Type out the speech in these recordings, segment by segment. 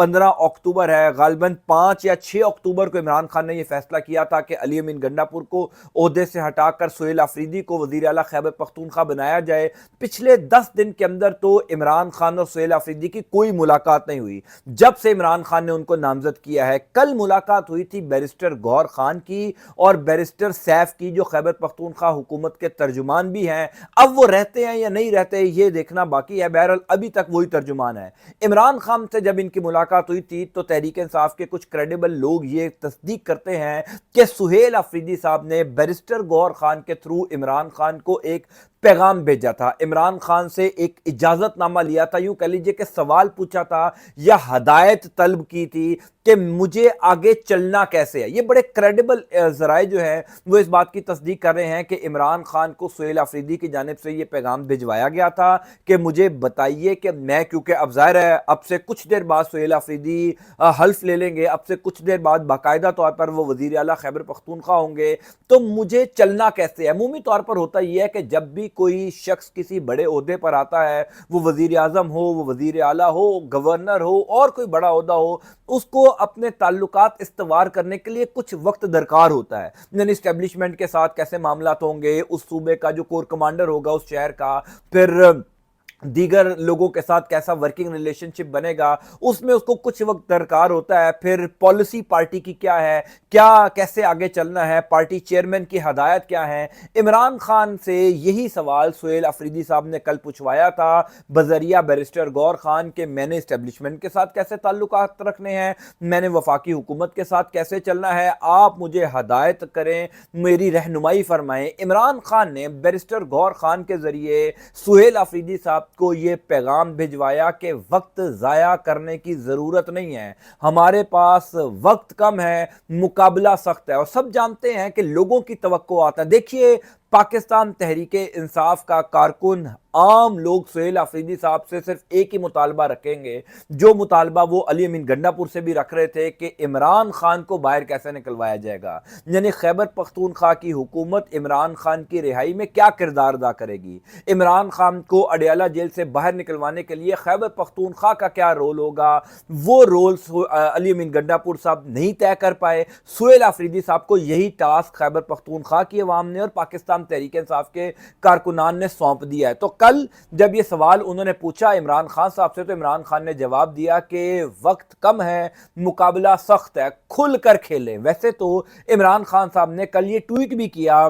15 اکتوبر ہے، غالباً 5 یا 6 اکتوبر کو عمران خان نے یہ فیصلہ کیا تھا کہ علی امین گنڈاپور کو عہدے سے ہٹا کر سہیل آفریدی کو وزیر اعلیٰ خیبر پختونخوا بنایا جائے۔ پچھلے 10 دن کے اندر تو عمران خان اور سہیل آفریدی کی کوئی ملاقات نہیں ہوئی جب سے عمران خان نے ان کو نامزد کیا ہے۔ کل ملاقات ہوئی تھی بیرسٹر گوہر خان کی اور بیرسٹر سیف کی، جو خیبر پختونخوا حکومت کے ترجمان بھی ہیں۔ اب وہ رہتے ہیں یا نہیں رہتے یہ دیکھنا باقی ہے، بہرحال ابھی تک وہی ترجمان ہے۔ عمران خان سے جب ان کی ملاقات ہوئی تھی تو تحریک انصاف کے کچھ کریڈیبل لوگ یہ تصدیق کرتے ہیں کہ سہیل آفریدی صاحب نے بیرسٹر گوہر خان کے تھرو عمران خان کو ایک پیغام بھیجا تھا، عمران خان سے ایک اجازت نامہ لیا تھا، یوں کہہ لیجئے کہ سوال پوچھا تھا یا ہدایت طلب کی تھی کہ مجھے آگے چلنا کیسے ہے۔ یہ بڑے کریڈیبل ذرائع جو ہیں وہ اس بات کی تصدیق کر رہے ہیں کہ عمران خان کو سہیل آفریدی کی جانب سے یہ پیغام بھجوایا گیا تھا کہ مجھے بتائیے کہ میں، کیونکہ اب ظاہر ہے اب سے کچھ دیر بعد سہیل آفریدی حلف لے لیں گے، اب سے کچھ دیر بعد باقاعدہ طور پر وہ وزیر اعلیٰ خیبر پختونخوا ہوں گے، تو مجھے چلنا کیسے ہے۔ عمومی طور پر ہوتا یہ ہے کہ جب بھی کوئی شخص کسی بڑے عہدے پر آتا ہے، وہ وزیر اعظم ہو، وہ وزیر اعلیٰ ہو، گورنر ہو اور کوئی بڑا عہدہ ہو، اس کو اپنے تعلقات استوار کرنے کے لیے کچھ وقت درکار ہوتا ہے، یعنی اسٹیبلشمنٹ کے ساتھ کیسے معاملات ہوں گے، اس صوبے کا جو کور کمانڈر ہوگا اس شہر کا، پھر دیگر لوگوں کے ساتھ کیسا ورکنگ ریلیشن شپ بنے گا، اس میں اس کو کچھ وقت درکار ہوتا ہے۔ پھر پالیسی پارٹی کی کیا ہے، کیسے آگے چلنا ہے، پارٹی چیئرمین کی ہدایت کیا ہے۔ عمران خان سے یہی سوال سہیل آفریدی صاحب نے کل پوچھوایا تھا بذریعہ بیرسٹر گوہر خان کہ میں نے اسٹیبلشمنٹ کے ساتھ کیسے تعلقات رکھنے ہیں، میں نے وفاقی حکومت کے ساتھ کیسے چلنا ہے، آپ مجھے ہدایت کریں، میری رہنمائی فرمائیں۔ عمران خان نے بیرسٹر گوہر خان کے ذریعے سہیل آفریدی صاحب کو یہ پیغام بھجوایا کہ وقت ضائع کرنے کی ضرورت نہیں ہے، ہمارے پاس وقت کم ہے، مقابلہ سخت ہے، اور سب جانتے ہیں کہ لوگوں کی توقعات ہیں۔ دیکھیے پاکستان تحریک انصاف کا کارکن، عام لوگ سہیل آفریدی صاحب سے صرف ایک ہی مطالبہ رکھیں گے، جو مطالبہ وہ علی امین گنڈاپور سے بھی رکھ رہے تھے کہ عمران خان کو باہر کیسے نکلوایا جائے گا، یعنی خیبر پختونخوا کی حکومت عمران خان کی رہائی میں کیا کردار ادا کرے گی، عمران خان کو اڈیالہ جیل سے باہر نکلوانے کے لیے خیبر پختونخوا کا کیا رول ہوگا۔ وہ رول علی امین گنڈاپور صاحب نہیں طے کر پائے، سہیل آفریدی صاحب کو یہی ٹاسک خیبر پختونخوا کی عوام نے اور پاکستان تحریک انصاف کے کارکنان نے سونپ دیا ہے۔ تو کل جب یہ سوال انہوں نے پوچھا عمران خان صاحب سے تو عمران خان نے جواب دیا کہ وقت کم ہے، مقابلہ سخت ہے، کھل کر کھیلیں۔ ویسے تو عمران خان صاحب نے کل یہ ٹویٹ بھی کیا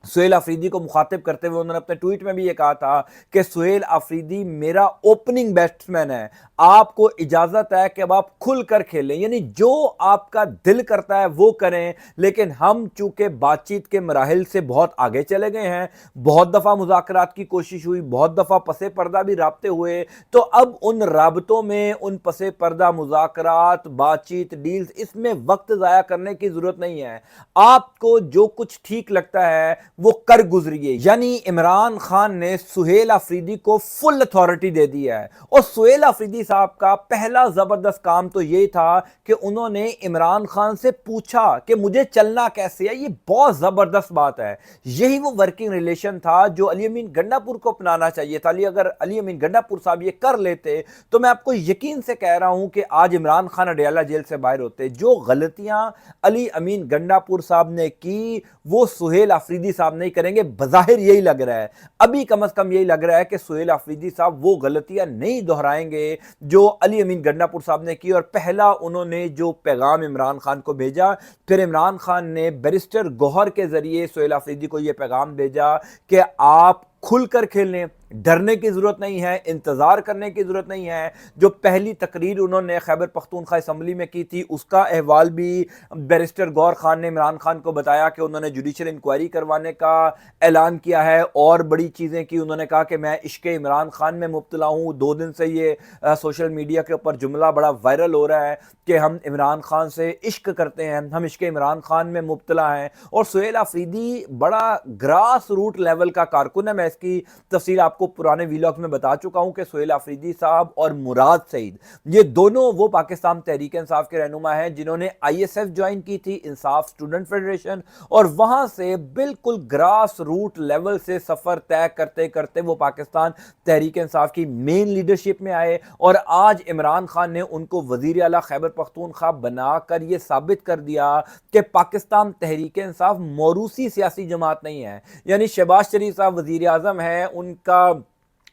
سہیل آفریدی کو مخاطب کرتے ہوئے، انہوں نے اپنے ٹویٹ میں بھی یہ کہا تھا کہ سہیل آفریدی میرا اوپننگ بیٹسمین ہے، آپ کو اجازت ہے کہ اب آپ کھل کر کھیلیں، یعنی جو آپ کا دل کرتا ہے وہ کریں، لیکن ہم چونکہ بات چیت کے مراحل سے بہت آگے چلے گئے ہیں، بہت دفعہ مذاکرات کی کوشش ہوئی، بہت دفعہ پس پردہ بھی رابطے ہوئے، تو اب ان رابطوں میں، ان پس پردہ مذاکرات، بات چیت، ڈیلز، اس میں وقت ضائع کرنے کی ضرورت نہیں ہے، آپ کو جو کچھ ٹھیک لگتا ہے وہ کر گزریے۔ یعنی عمران خان نے سہیل آفریدی کو فل اتھارٹی دے دیا ہے، اور سہیل آفریدی صاحب کا پہلا زبردست کام تو یہ تھا کہ انہوں نے عمران خان سے پوچھا کہ مجھے چلنا کیسے ہے۔ یہ بہت زبردست بات ہے، یہی وہ ورکنگ ریلیشن تھا جو علی امین گنڈاپور کو اپنانا چاہیے تھا۔ اگر علی امین گنڈاپور صاحب یہ کر لیتے تو میں آپ کو یقین سے کہہ رہا ہوں کہ آج عمران خان اڈیالہ جیل سے باہر ہوتے۔ جو غلطیاں علی امین گنڈاپور صاحب نے کی وہ سہیل آفریدی صاحب نہیں کریں گے، بظاہر یہی لگ رہا ہے، ابھی کم از کم یہی لگ رہا ہے کہ سہیل آفریدی صاحب وہ غلطیاں نہیں دہرائیں گے جو علی امین گنڈاپور صاحب نے کی۔ اور پہلا انہوں نے جو پیغام عمران خان کو بھیجا، پھر عمران خان نے بیرسٹر گوہر کے ذریعے سہیل آفریدی کو یہ پیغام بھیجا کہ آپ کھل کر کھیلیں، ڈرنے کی ضرورت نہیں ہے، انتظار کرنے کی ضرورت نہیں ہے۔ جو پہلی تقریر انہوں نے خیبر پختونخوا اسمبلی میں کی تھی اس کا احوال بھی بیرسٹر گوہر خان نے عمران خان کو بتایا کہ انہوں نے جوڈیشل انکوائری کروانے کا اعلان کیا ہے، اور بڑی چیزیں کی۔ انہوں نے کہا کہ میں عشق عمران خان میں مبتلا ہوں، 2 دن سے یہ سوشل میڈیا کے اوپر جملہ بڑا وائرل ہو رہا ہے کہ ہم عمران خان سے عشق کرتے ہیں، ہم عشق عمران خان میں مبتلا ہیں۔ اور سہیل آفریدی بڑا گراس روٹ لیول کا کارکن ہے، میں اس کی تفصیل آپ کو پرانے ویلاگز میں بتا چکا ہوں کہ سہیل آفریدی صاحب اور مراد سعید یہ دونوں وہ پاکستان تحریک انصاف کے رہنما ہیں جنہوں نے آئی ایس ایف جوائن کی تھی، انصاف سٹوڈنٹ فیڈریشن، اور وہاں سے بالکل گراس روٹ لیول سے سفر طے کرتے کرتے وہ پاکستان تحریک انصاف کی مین لیڈرشپ میں آئے، اور آج عمران خان نے ان کو وزیر اعلیٰ خیبر پختونخوا بنا کر یہ ثابت کر دیا کہ پاکستان تحریک انصاف موروثی سیاسی جماعت نہیں ہے۔ یعنی شہباز شریف صاحب وزیر اعظم ہیں، ان کا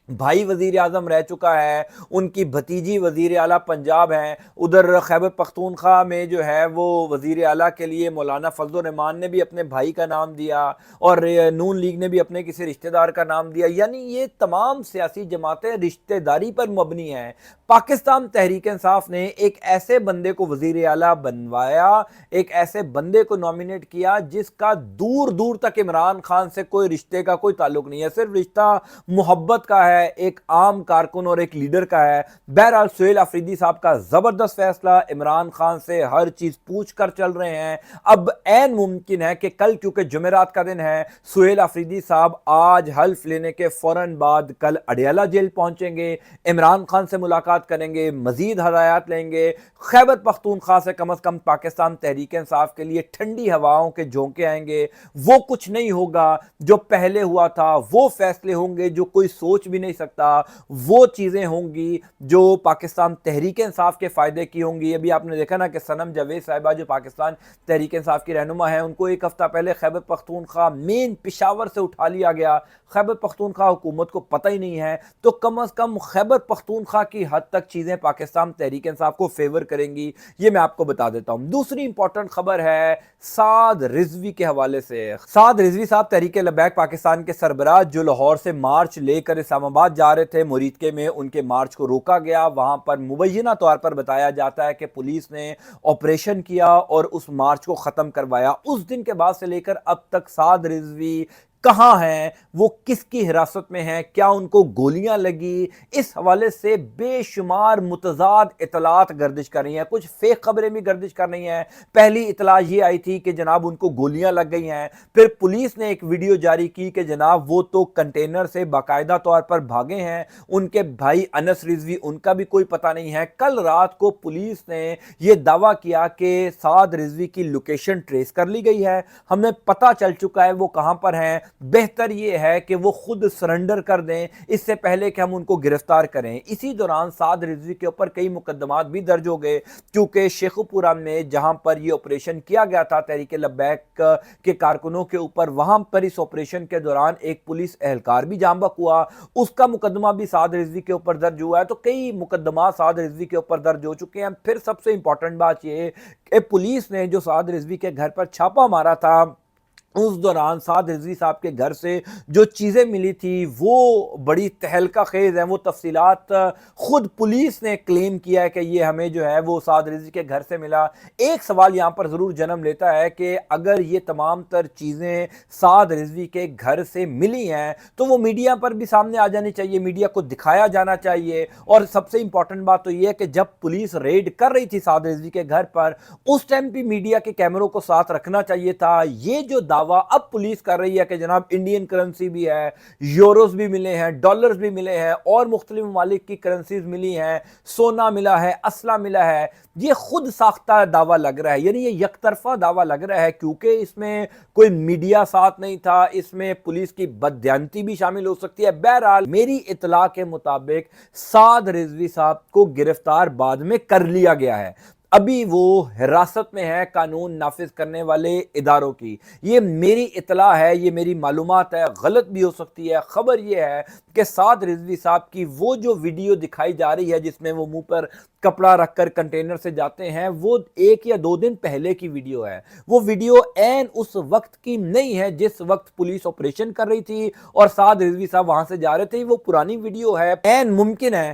بھائی وزیر اعظم رہ چکا ہے، ان کی بھتیجی وزیر اعلیٰ پنجاب ہیں، ادھر خیبر پختونخوا میں جو ہے وہ وزیر اعلیٰ کے لیے مولانا فضل الرحمان نے بھی اپنے بھائی کا نام دیا، اور نون لیگ نے بھی اپنے کسی رشتہ دار کا نام دیا۔ یعنی یہ تمام سیاسی جماعتیں رشتہ داری پر مبنی ہیں۔ پاکستان تحریک انصاف نے ایک ایسے بندے کو وزیر اعلیٰ بنوایا، ایک ایسے بندے کو نامینیٹ کیا جس کا دور دور تک عمران خان سے کوئی رشتے کا کوئی تعلق نہیں ہے، صرف رشتہ محبت کا ہے، ایک عام کارکن اور ایک لیڈر کا ہے۔ بہرحال سہیل آفریدی صاحب کا زبردست فیصلہ، عمران خان سے ہر چیز پوچھ کر چل رہے ہیں۔ اب عین ممکن ہے کہ کل، کیونکہ جمعرات کا دن ہے، سہیل آفریدی صاحب آج حلف لینے کے فوراً بعد کل اڈیالہ جیل پہنچیں گے، عمران خان سے ملاقات کریں گے، مزید ہدایات لیں گے، خیبر پختونخوا سے کم از کم پاکستان تحریک انصاف کے لیے ٹھنڈی ہواؤں کے جھونکے آئیں گے۔ وہ کچھ نہیں ہوگا جو پہلے ہوا تھا، وہ فیصلے ہوں گے جو کوئی سوچ بھی نہیں سکتا، وہ چیزیں ہوں گی جو پاکستان تحریک انصاف کے فائدے کی ہوں گی۔ ابھی آپ نے دیکھا نا کہ صنم جاوید صاحبہ جو پاکستان تحریک انصاف کی رہنما ہیں، ان کو ایک ہفتہ پہلے خیبر پختونخوا مین پشاور سے اٹھا لیا گیا۔ خیبر پختونخوا حکومت کو پتہ ہی نہیں ہے، تو کم از کم خیبر پختونخوا کی حد تک چیزیں پاکستان تحریک انصاف کو فیور کریں گی، یہ میں آپ کو بتا دیتا ہوں۔ دوسری امپورٹنٹ خبر ہے سعد رضوی کے حوالے سے۔ سعد رضوی صاحب تحریک لبیک پاکستان کے سربراہ جو لاہور سے مارچ لے کر اسلام آباد جا رہے تھے، مریدکے میں ان کے مارچ کو روکا گیا۔ وہاں پر مبینہ طور پر بتایا جاتا ہے کہ پولیس نے آپریشن کیا اور اس مارچ کو ختم کروایا۔ اس دن کے بعد سے لے کر اب تک سعد رضوی کہاں ہیں، وہ کس کی حراست میں ہیں، کیا ان کو گولیاں لگی، اس حوالے سے بے شمار متضاد اطلاعات گردش کر رہی ہیں، کچھ فیک خبریں بھی گردش کر رہی ہیں۔ پہلی اطلاع یہ آئی تھی کہ جناب ان کو گولیاں لگ گئی ہیں، پھر پولیس نے ایک ویڈیو جاری کی کہ جناب وہ تو کنٹینر سے باقاعدہ طور پر بھاگے ہیں، ان کے بھائی انس رضوی ان کا بھی کوئی پتہ نہیں ہے۔ کل رات کو پولیس نے یہ دعویٰ کیا کہ سعد رضوی کی لوکیشن ٹریس کر لی گئی ہے، ہمیں پتہ چل چکا ہے وہ کہاں پر ہیں، بہتر یہ ہے کہ وہ خود سرنڈر کر دیں اس سے پہلے کہ ہم ان کو گرفتار کریں۔ اسی دوران سعد رضوی کے اوپر کئی مقدمات بھی درج ہو گئے، کیونکہ شیخو پورہ میں جہاں پر یہ آپریشن کیا گیا تھا تحریک لبیک کے کارکنوں کے اوپر، وہاں پر اس آپریشن کے دوران ایک پولیس اہلکار بھی جاں بحق ہوا، اس کا مقدمہ بھی سعد رضوی کے اوپر درج ہوا ہے۔ تو کئی مقدمات سعد رضوی کے اوپر درج ہو چکے ہیں۔ پھر سب سے امپورٹنٹ بات یہ کہ پولیس نے جو سعد رضوی کے گھر پر چھاپا مارا تھا، اس دوران سعد رضوی صاحب کے گھر سے جو چیزیں ملی تھی وہ بڑی تہلکہ خیز ہیں۔ وہ تفصیلات خود پولیس نے کلیم کیا ہے کہ یہ ہمیں جو ہے وہ سعد رضوی کے گھر سے ملا۔ ایک سوال یہاں پر ضرور جنم لیتا ہے کہ اگر یہ تمام تر چیزیں سعد رضوی کے گھر سے ملی ہیں تو وہ میڈیا پر بھی سامنے آ جانی چاہیے، میڈیا کو دکھایا جانا چاہیے۔ اور سب سے امپورٹنٹ بات تو یہ ہے کہ جب پولیس ریڈ کر رہی تھی سعد رضوی کے گھر پر، اس ٹائم بھی میڈیا کے کیمروں کو ساتھ رکھنا چاہیے تھا۔ یہ جو اب پولیس کر رہی ہے کہ جناب انڈین کرنسی بھی ہے، یوروز بھی ملے ہیں، ڈالرز بھی ملے ہیں، اور مختلف ممالک کی کرنسیز ملی ہیں، سونا ملا ہے، اسلحہ ملا ہے، یہ خود ساختہ دعویٰ لگ رہا ہے۔ یعنی یہ یک طرفہ دعویٰ لگ رہا ہے، کیونکہ اس میں کوئی میڈیا ساتھ نہیں تھا، اس میں پولیس کی بددیانتی بھی شامل ہو سکتی ہے۔ بہرحال میری اطلاع کے مطابق سعد رضوی صاحب کو گرفتار بعد میں کر لیا گیا ہے، ابھی وہ حراست میں ہے قانون نافذ کرنے والے اداروں کی۔ یہ میری اطلاع ہے، یہ میری معلومات ہے، غلط بھی ہو سکتی ہے۔ خبر یہ ہے کہ سعد رضوی صاحب کی وہ جو ویڈیو دکھائی جا رہی ہے جس میں وہ منہ پر کپڑا رکھ کر کنٹینر سے جاتے ہیں، وہ 1 یا 2 دن پہلے کی ویڈیو ہے۔ وہ ویڈیو عین اس وقت کی نہیں ہے جس وقت پولیس آپریشن کر رہی تھی اور سعد رضوی صاحب وہاں سے جا رہے تھے، وہ پرانی ویڈیو ہے۔ عین ممکن ہے